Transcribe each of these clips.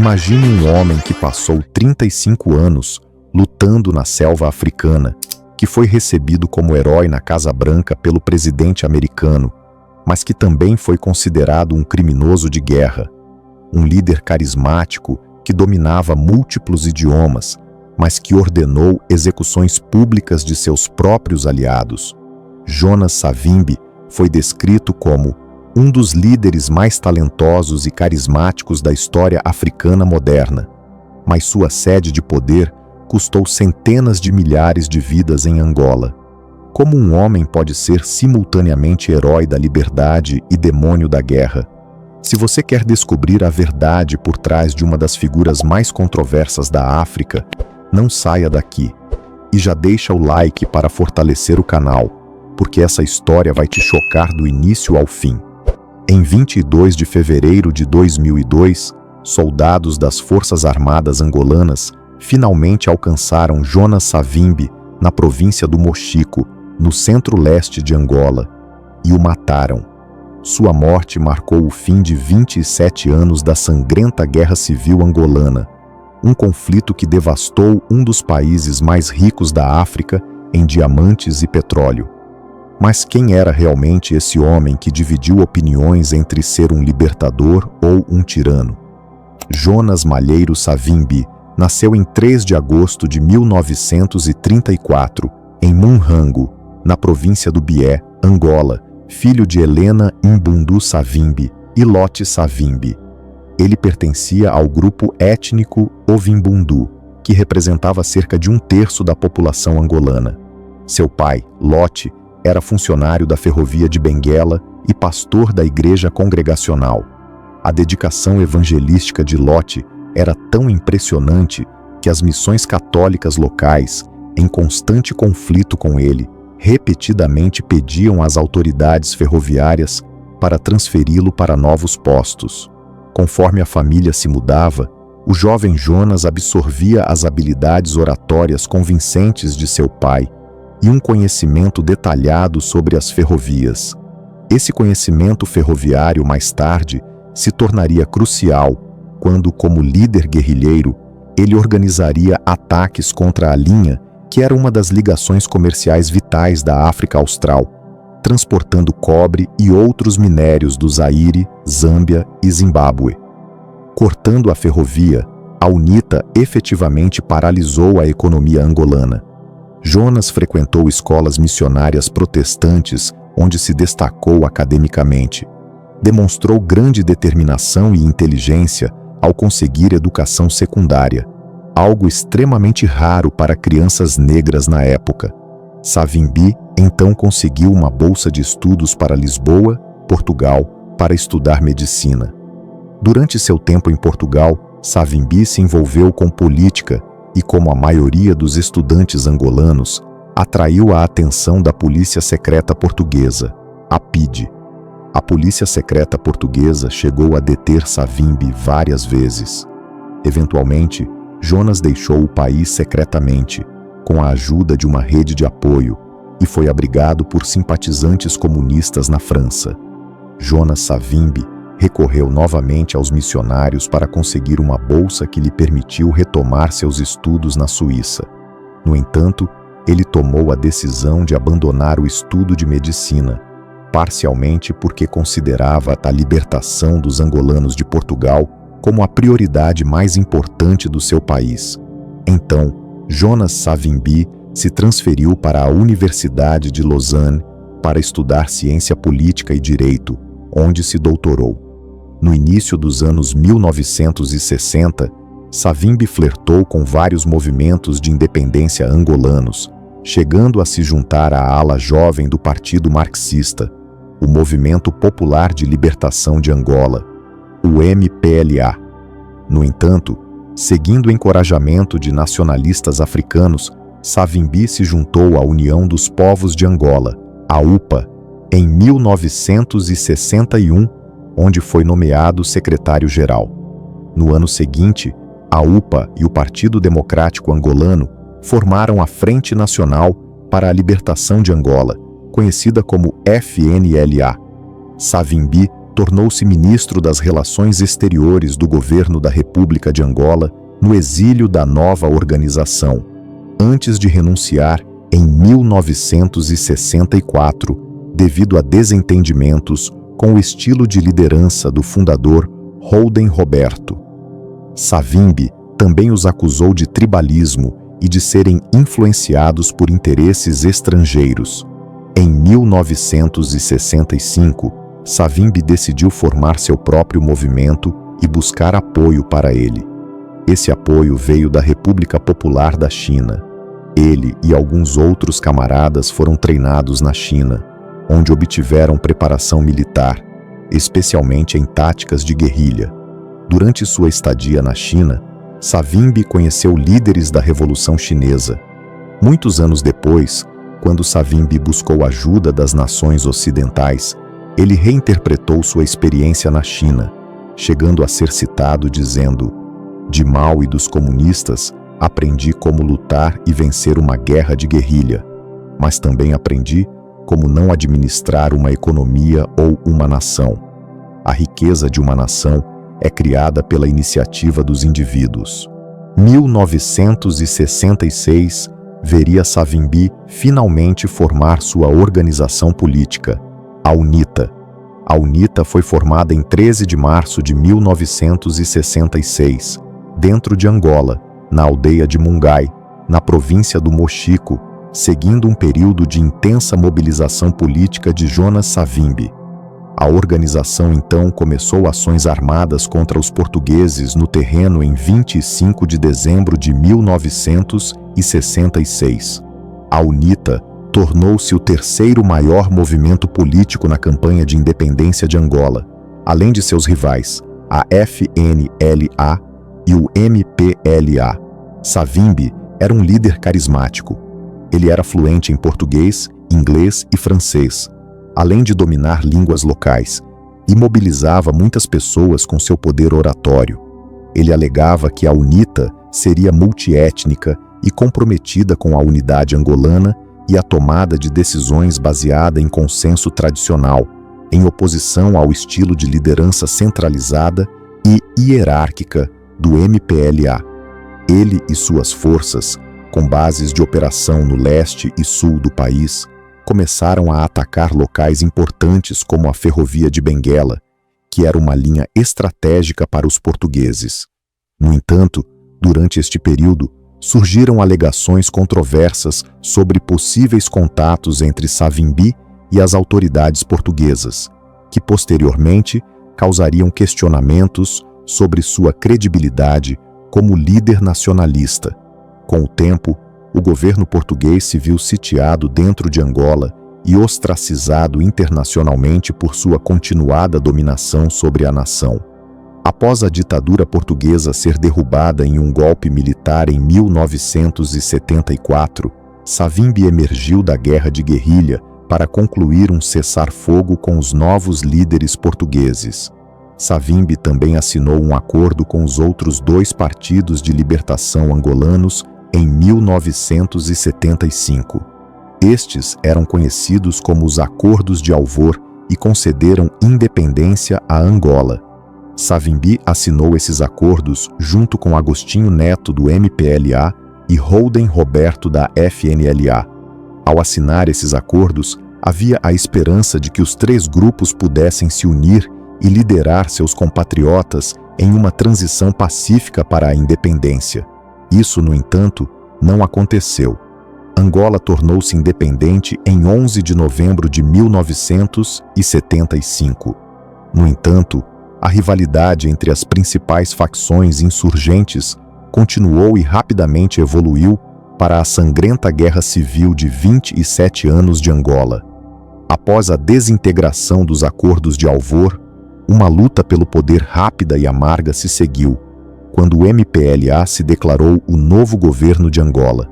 Imagine um homem que passou 35 anos lutando na selva africana, que foi recebido como herói na Casa Branca pelo presidente americano, mas que também foi considerado um criminoso de guerra, um líder carismático que dominava múltiplos idiomas, mas que ordenou execuções públicas de seus próprios aliados. Jonas Savimbi foi descrito como um dos líderes mais talentosos e carismáticos da história africana moderna, mas sua sede de poder custou centenas de milhares de vidas em Angola. Como um homem pode ser simultaneamente herói da liberdade e demônio da guerra? Se você quer descobrir a verdade por trás de uma das figuras mais controversas da África, não saia daqui. E já deixa o like para fortalecer o canal, porque essa história vai te chocar do início ao fim. Em 22 de fevereiro de 2002, soldados das Forças Armadas angolanas finalmente alcançaram Jonas Savimbi na província do Moxico, no centro-leste de Angola, e o mataram. Sua morte marcou o fim de 27 anos da sangrenta Guerra Civil Angolana, um conflito que devastou um dos países mais ricos da África em diamantes e petróleo. Mas quem era realmente esse homem que dividiu opiniões entre ser um libertador ou um tirano? Jonas Malheiro Savimbi nasceu em 3 de agosto de 1934, em Munhango, na província do Bié, Angola, filho de Helena Imbundu Savimbi e Lote Savimbi. Ele pertencia ao grupo étnico Ovimbundu, que representava cerca de 1/3 da população angolana. Seu pai, Lote, era funcionário da Ferrovia de Benguela e pastor da Igreja Congregacional. A dedicação evangelística de Lote era tão impressionante que as missões católicas locais, em constante conflito com ele, repetidamente pediam às autoridades ferroviárias para transferi-lo para novos postos. Conforme a família se mudava, o jovem Jonas absorvia as habilidades oratórias convincentes de seu pai e um conhecimento detalhado sobre as ferrovias. Esse conhecimento ferroviário, mais tarde, se tornaria crucial quando, como líder guerrilheiro, ele organizaria ataques contra a linha, que era uma das ligações comerciais vitais da África Austral, transportando cobre e outros minérios do Zaire, Zâmbia e Zimbábue. Cortando a ferrovia, a UNITA efetivamente paralisou a economia angolana. Jonas frequentou escolas missionárias protestantes, onde se destacou academicamente. Demonstrou grande determinação e inteligência ao conseguir educação secundária, algo extremamente raro para crianças negras na época. Savimbi então conseguiu uma bolsa de estudos para Lisboa, Portugal, para estudar medicina. Durante seu tempo em Portugal, Savimbi se envolveu com política e, como a maioria dos estudantes angolanos, atraiu a atenção da Polícia Secreta Portuguesa, a PIDE. A Polícia Secreta Portuguesa chegou a deter Savimbi várias vezes. Eventualmente, Jonas deixou o país secretamente, com a ajuda de uma rede de apoio, e foi abrigado por simpatizantes comunistas na França. Jonas Savimbi recorreu novamente aos missionários para conseguir uma bolsa que lhe permitiu retomar seus estudos na Suíça. No entanto, ele tomou a decisão de abandonar o estudo de medicina, parcialmente porque considerava a libertação dos angolanos de Portugal como a prioridade mais importante do seu país. Então, Jonas Savimbi se transferiu para a Universidade de Lausanne para estudar ciência política e direito, onde se doutorou. No início dos anos 1960, Savimbi flertou com vários movimentos de independência angolanos, chegando a se juntar à ala jovem do Partido Marxista, o Movimento Popular de Libertação de Angola, o MPLA. No entanto, seguindo o encorajamento de nacionalistas africanos, Savimbi se juntou à União dos Povos de Angola, a UPA, em 1961, onde foi nomeado secretário-geral. No ano seguinte, a UPA e o Partido Democrático Angolano formaram a Frente Nacional para a Libertação de Angola, conhecida como FNLA. Savimbi tornou-se ministro das Relações Exteriores do governo da República de Angola no exílio da nova organização, antes de renunciar em 1964, devido a desentendimentos com o estilo de liderança do fundador Holden Roberto. Savimbi também os acusou de tribalismo e de serem influenciados por interesses estrangeiros. Em 1965, Savimbi decidiu formar seu próprio movimento e buscar apoio para ele. Esse apoio veio da República Popular da China. Ele e alguns outros camaradas foram treinados na China, onde obtiveram preparação militar, especialmente em táticas de guerrilha. Durante sua estadia na China, Savimbi conheceu líderes da Revolução Chinesa. Muitos anos depois, quando Savimbi buscou ajuda das nações ocidentais, ele reinterpretou sua experiência na China, chegando a ser citado dizendo: "De Mao e dos comunistas, aprendi como lutar e vencer uma guerra de guerrilha, mas também aprendi como não administrar uma economia ou uma nação. A riqueza de uma nação é criada pela iniciativa dos indivíduos." 1966 veria Savimbi finalmente formar sua organização política, a UNITA. A UNITA foi formada em 13 de março de 1966, dentro de Angola, na aldeia de Mungai, na província do Mochico, seguindo um período de intensa mobilização política de Jonas Savimbi. A organização então começou ações armadas contra os portugueses no terreno em 25 de dezembro de 1966. A UNITA tornou-se o terceiro maior movimento político na campanha de independência de Angola, além de seus rivais, a FNLA e o MPLA. Savimbi era um líder carismático. Ele era fluente em português, inglês e francês, além de dominar línguas locais, e mobilizava muitas pessoas com seu poder oratório. Ele alegava que a UNITA seria multiétnica e comprometida com a unidade angolana e a tomada de decisões baseada em consenso tradicional, em oposição ao estilo de liderança centralizada e hierárquica do MPLA. Ele e suas forças, com bases de operação no leste e sul do país, começaram a atacar locais importantes como a Ferrovia de Benguela, que era uma linha estratégica para os portugueses. No entanto, durante este período, surgiram alegações controversas sobre possíveis contatos entre Savimbi e as autoridades portuguesas, que posteriormente causariam questionamentos sobre sua credibilidade como líder nacionalista. Com o tempo, o governo português se viu sitiado dentro de Angola e ostracizado internacionalmente por sua continuada dominação sobre a nação. Após a ditadura portuguesa ser derrubada em um golpe militar em 1974, Savimbi emergiu da guerra de guerrilha para concluir um cessar-fogo com os novos líderes portugueses. Savimbi também assinou um acordo com os outros dois partidos de libertação angolanos em 1975. Estes eram conhecidos como os Acordos de Alvor e concederam independência a Angola. Savimbi assinou esses acordos junto com Agostinho Neto do MPLA e Holden Roberto da FNLA. Ao assinar esses acordos, havia a esperança de que os três grupos pudessem se unir e liderar seus compatriotas em uma transição pacífica para a independência. Isso, no entanto, não aconteceu. Angola tornou-se independente em 11 de novembro de 1975. No entanto, a rivalidade entre as principais facções insurgentes continuou e rapidamente evoluiu para a sangrenta Guerra Civil de 27 anos de Angola. Após a desintegração dos Acordos de Alvor, uma luta pelo poder rápida e amarga se seguiu, quando o MPLA se declarou o novo governo de Angola.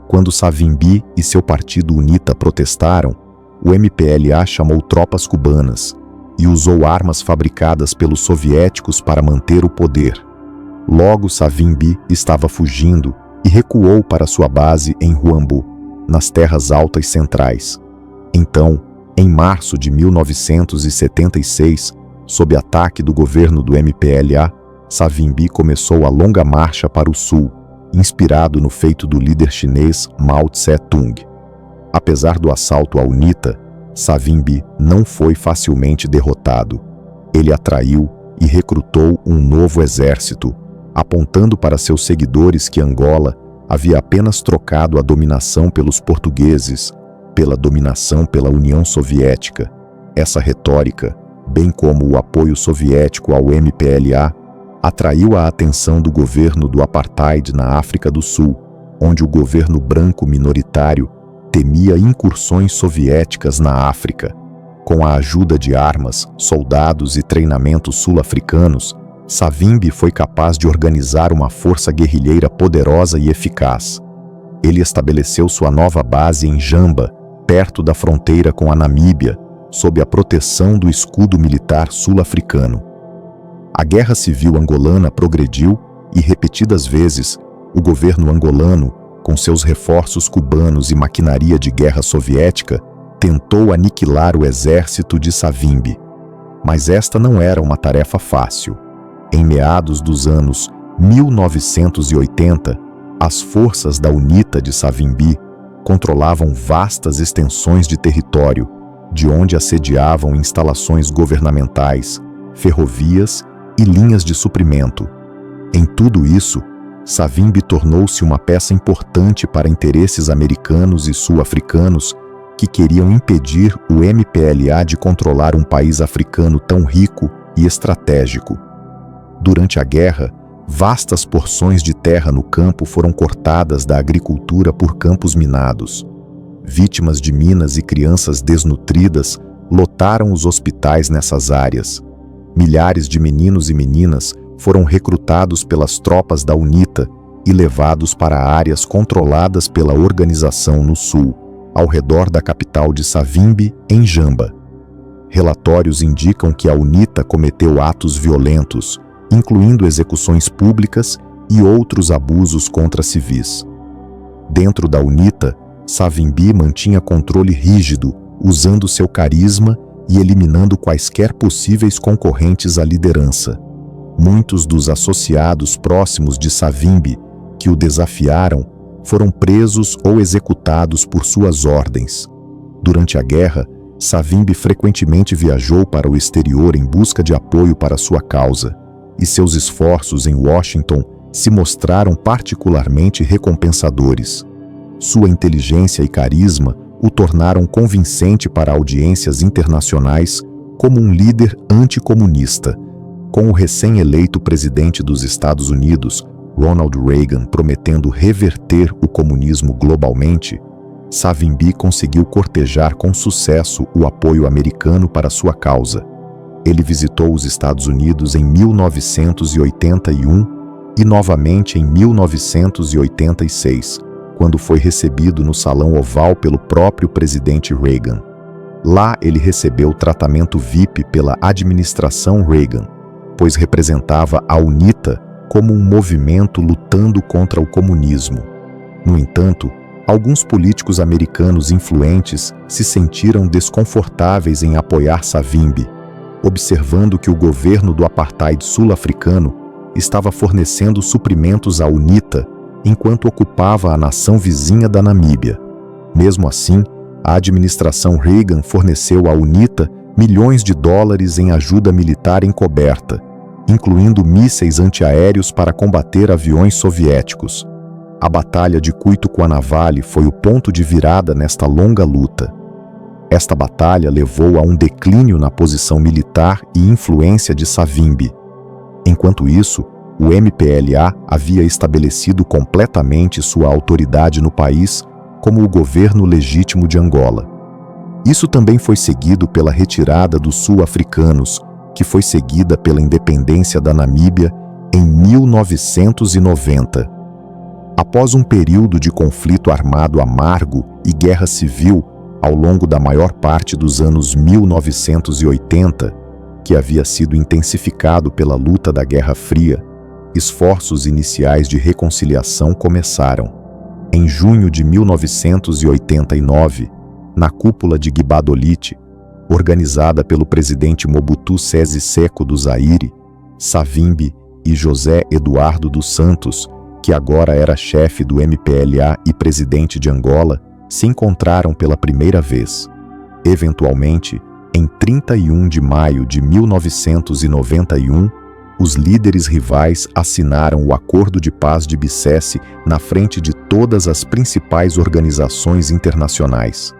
Quando Savimbi e seu partido UNITA protestaram, o MPLA chamou tropas cubanas e usou armas fabricadas pelos soviéticos para manter o poder. Logo, Savimbi estava fugindo e recuou para sua base em Huambo, nas terras altas centrais. Então, em março de 1976, Sob ataque do governo do MPLA, Savimbi começou a longa marcha para o sul, inspirado no feito do líder chinês Mao Tse-tung. Apesar do assalto à UNITA, Savimbi não foi facilmente derrotado. Ele atraiu e recrutou um novo exército, apontando para seus seguidores que Angola havia apenas trocado a dominação pelos portugueses pela dominação pela União Soviética. Essa retórica, bem como o apoio soviético ao MPLA, atraiu a atenção do governo do apartheid na África do Sul, onde o governo branco minoritário temia incursões soviéticas na África. Com a ajuda de armas, soldados e treinamentos sul-africanos, Savimbi foi capaz de organizar uma força guerrilheira poderosa e eficaz. Ele estabeleceu sua nova base em Jamba, perto da fronteira com a Namíbia, sob a proteção do escudo militar sul-africano. A guerra civil angolana progrediu e, repetidas vezes, o governo angolano, com seus reforços cubanos e maquinaria de guerra soviética, tentou aniquilar o exército de Savimbi. Mas esta não era uma tarefa fácil. Em meados dos anos 1980, as forças da UNITA de Savimbi controlavam vastas extensões de território, de onde assediavam instalações governamentais, ferrovias e linhas de suprimento. Em tudo isso, Savimbi tornou-se uma peça importante para interesses americanos e sul-africanos que queriam impedir o MPLA de controlar um país africano tão rico e estratégico. Durante a guerra, vastas porções de terra no campo foram cortadas da agricultura por campos minados. Vítimas de minas e crianças desnutridas lotaram os hospitais nessas áreas. Milhares de meninos e meninas foram recrutados pelas tropas da UNITA e levados para áreas controladas pela organização no sul, ao redor da capital de Savimbi, em Jamba. Relatórios indicam que a UNITA cometeu atos violentos, incluindo execuções públicas e outros abusos contra civis. Dentro da UNITA, Savimbi mantinha controle rígido, usando seu carisma e eliminando quaisquer possíveis concorrentes à liderança. Muitos dos associados próximos de Savimbi, que o desafiaram, foram presos ou executados por suas ordens. Durante a guerra, Savimbi frequentemente viajou para o exterior em busca de apoio para sua causa, e seus esforços em Washington se mostraram particularmente recompensadores. Sua inteligência e carisma o tornaram convincente para audiências internacionais como um líder anticomunista. Com o recém-eleito presidente dos Estados Unidos, Ronald Reagan, prometendo reverter o comunismo globalmente, Savimbi conseguiu cortejar com sucesso o apoio americano para sua causa. Ele visitou os Estados Unidos em 1981 e novamente em 1986, quando foi recebido no Salão Oval pelo próprio presidente Reagan. Lá ele recebeu tratamento VIP pela administração Reagan, pois representava a UNITA como um movimento lutando contra o comunismo. No entanto, alguns políticos americanos influentes se sentiram desconfortáveis em apoiar Savimbi, observando que o governo do apartheid sul-africano estava fornecendo suprimentos à UNITA enquanto ocupava a nação vizinha da Namíbia. Mesmo assim, a administração Reagan forneceu à UNITA milhões de dólares em ajuda militar encoberta, incluindo mísseis antiaéreos para combater aviões soviéticos. A Batalha de Cuituquanavale foi o ponto de virada nesta longa luta. Esta batalha levou a um declínio na posição militar e influência de Savimbi. Enquanto isso, o MPLA havia estabelecido completamente sua autoridade no país como o governo legítimo de Angola. Isso também foi seguido pela retirada dos sul-africanos, que foi seguida pela independência da Namíbia em 1990. Após um período de conflito armado amargo e guerra civil ao longo da maior parte dos anos 1980, que havia sido intensificado pela luta da Guerra Fria, esforços iniciais de reconciliação começaram. Em junho de 1989, na cúpula de Gbadolite, organizada pelo presidente Mobutu Sese Seko do Zaire, Savimbi e José Eduardo dos Santos, que agora era chefe do MPLA e presidente de Angola, se encontraram pela primeira vez. Eventualmente, em 31 de maio de 1991, os líderes rivais assinaram o Acordo de Paz de Bicesse na frente de todas as principais organizações internacionais.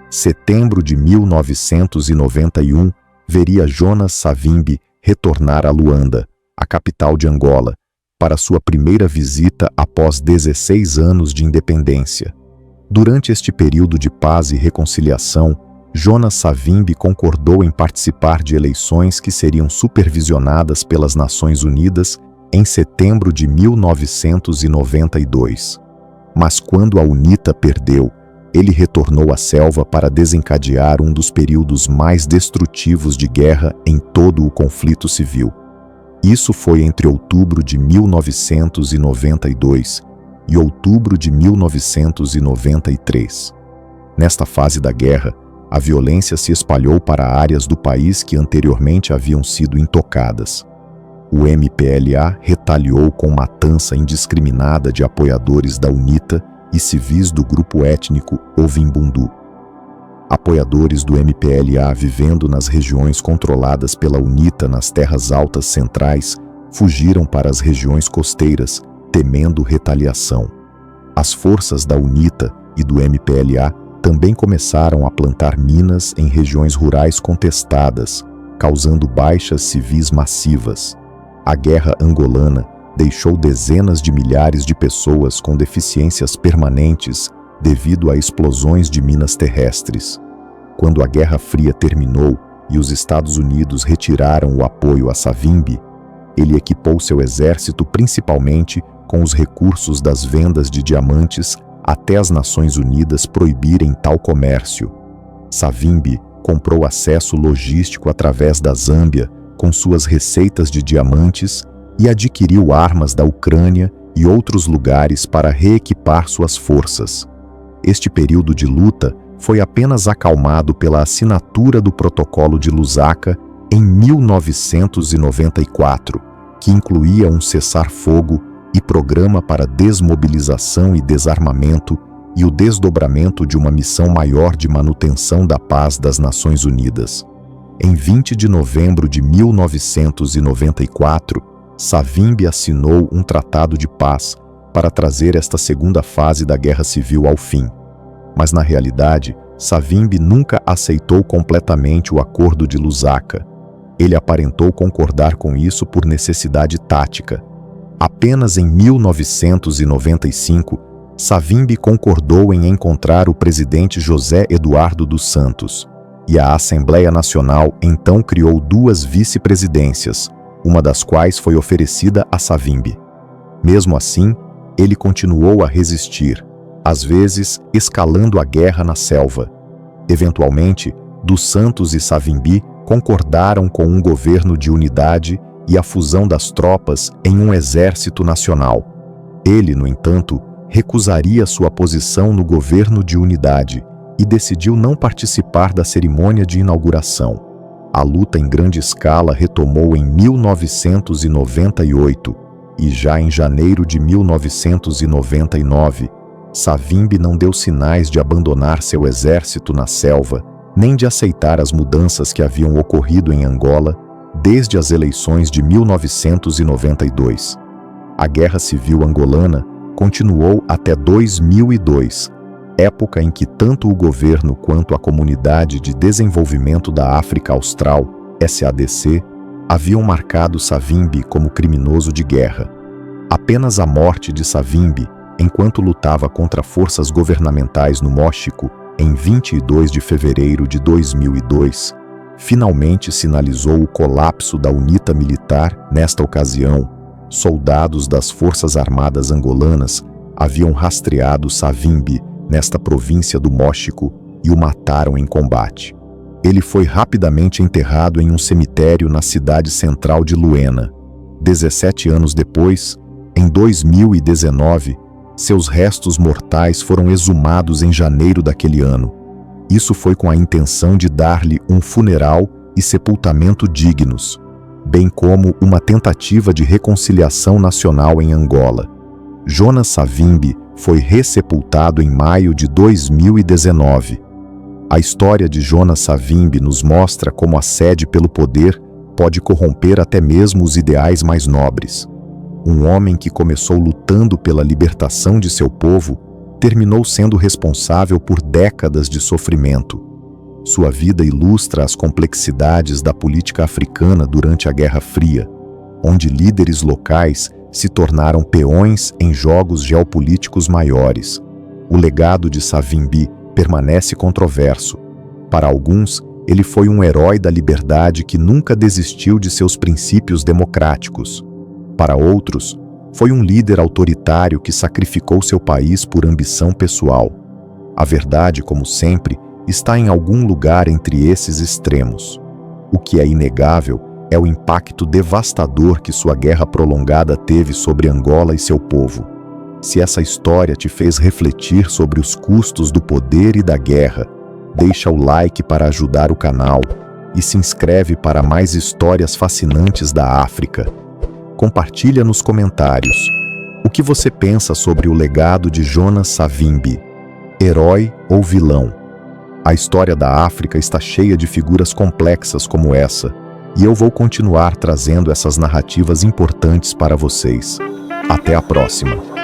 Setembro de 1991 veria Jonas Savimbi retornar a Luanda, a capital de Angola, para sua primeira visita após 16 anos de independência. Durante este período de paz e reconciliação, Jonas Savimbi concordou em participar de eleições que seriam supervisionadas pelas Nações Unidas em setembro de 1992. Mas quando a UNITA perdeu, ele retornou à selva para desencadear um dos períodos mais destrutivos de guerra em todo o conflito civil. Isso foi entre outubro de 1992 e outubro de 1993. Nesta fase da guerra, a violência se espalhou para áreas do país que anteriormente haviam sido intocadas. O MPLA retaliou com matança indiscriminada de apoiadores da UNITA e civis do grupo étnico Ovimbundu. Apoiadores do MPLA vivendo nas regiões controladas pela UNITA nas terras altas centrais fugiram para as regiões costeiras, temendo retaliação. As forças da UNITA e do MPLA também começaram a plantar minas em regiões rurais contestadas, causando baixas civis massivas. A guerra angolana deixou dezenas de milhares de pessoas com deficiências permanentes devido a explosões de minas terrestres. Quando a Guerra Fria terminou e os Estados Unidos retiraram o apoio a Savimbi, ele equipou seu exército principalmente com os recursos das vendas de diamantes até as Nações Unidas proibirem tal comércio. Savimbi comprou acesso logístico através da Zâmbia com suas receitas de diamantes e adquiriu armas da Ucrânia e outros lugares para reequipar suas forças. Este período de luta foi apenas acalmado pela assinatura do Protocolo de Lusaka em 1994, que incluía um cessar-fogo e programa para desmobilização e desarmamento e o desdobramento de uma missão maior de manutenção da paz das Nações Unidas. Em 20 de novembro de 1994, Savimbi assinou um tratado de paz para trazer esta segunda fase da Guerra Civil ao fim. Mas, na realidade, Savimbi nunca aceitou completamente o Acordo de Lusaka. Ele aparentou concordar com isso por necessidade tática. Apenas em 1995, Savimbi concordou em encontrar o presidente José Eduardo dos Santos, e a Assembleia Nacional então criou duas vice-presidências, uma das quais foi oferecida a Savimbi. Mesmo assim, ele continuou a resistir, às vezes escalando a guerra na selva. Eventualmente, dos Santos e Savimbi concordaram com um governo de unidade e a fusão das tropas em um exército nacional. Ele, no entanto, recusaria sua posição no governo de unidade e decidiu não participar da cerimônia de inauguração. A luta em grande escala retomou em 1998 e já em janeiro de 1999, Savimbi não deu sinais de abandonar seu exército na selva, nem de aceitar as mudanças que haviam ocorrido em Angola desde as eleições de 1992. A Guerra Civil Angolana continuou até 2002, época em que tanto o governo quanto a Comunidade de Desenvolvimento da África Austral, SADC, haviam marcado Savimbi como criminoso de guerra. Apenas a morte de Savimbi, enquanto lutava contra forças governamentais no México, em 22 de fevereiro de 2002, finalmente sinalizou o colapso da UNITA militar. Nesta ocasião, soldados das Forças Armadas angolanas haviam rastreado Savimbi nesta província do México e o mataram em combate. Ele foi rapidamente enterrado em um cemitério na cidade central de Luena. 17 anos depois, em 2019, seus restos mortais foram exumados em janeiro daquele ano. Isso foi com a intenção de dar-lhe um funeral e sepultamento dignos, bem como uma tentativa de reconciliação nacional em Angola. Jonas Savimbi foi ressepultado em maio de 2019. A história de Jonas Savimbi nos mostra como a sede pelo poder pode corromper até mesmo os ideais mais nobres. Um homem que começou lutando pela libertação de seu povo terminou sendo responsável por décadas de sofrimento. Sua vida ilustra as complexidades da política africana durante a Guerra Fria, onde líderes locais se tornaram peões em jogos geopolíticos maiores. O legado de Savimbi permanece controverso. Para alguns, ele foi um herói da liberdade que nunca desistiu de seus princípios democráticos. Para outros, foi um líder autoritário que sacrificou seu país por ambição pessoal. A verdade, como sempre, está em algum lugar entre esses extremos. O que é inegável é o impacto devastador que sua guerra prolongada teve sobre Angola e seu povo. Se essa história te fez refletir sobre os custos do poder e da guerra, deixa o like para ajudar o canal e se inscreve para mais histórias fascinantes da África. Compartilha nos comentários. O que você pensa sobre o legado de Jonas Savimbi? Herói ou vilão? A história da África está cheia de figuras complexas como essa, e eu vou continuar trazendo essas narrativas importantes para vocês. Até a próxima!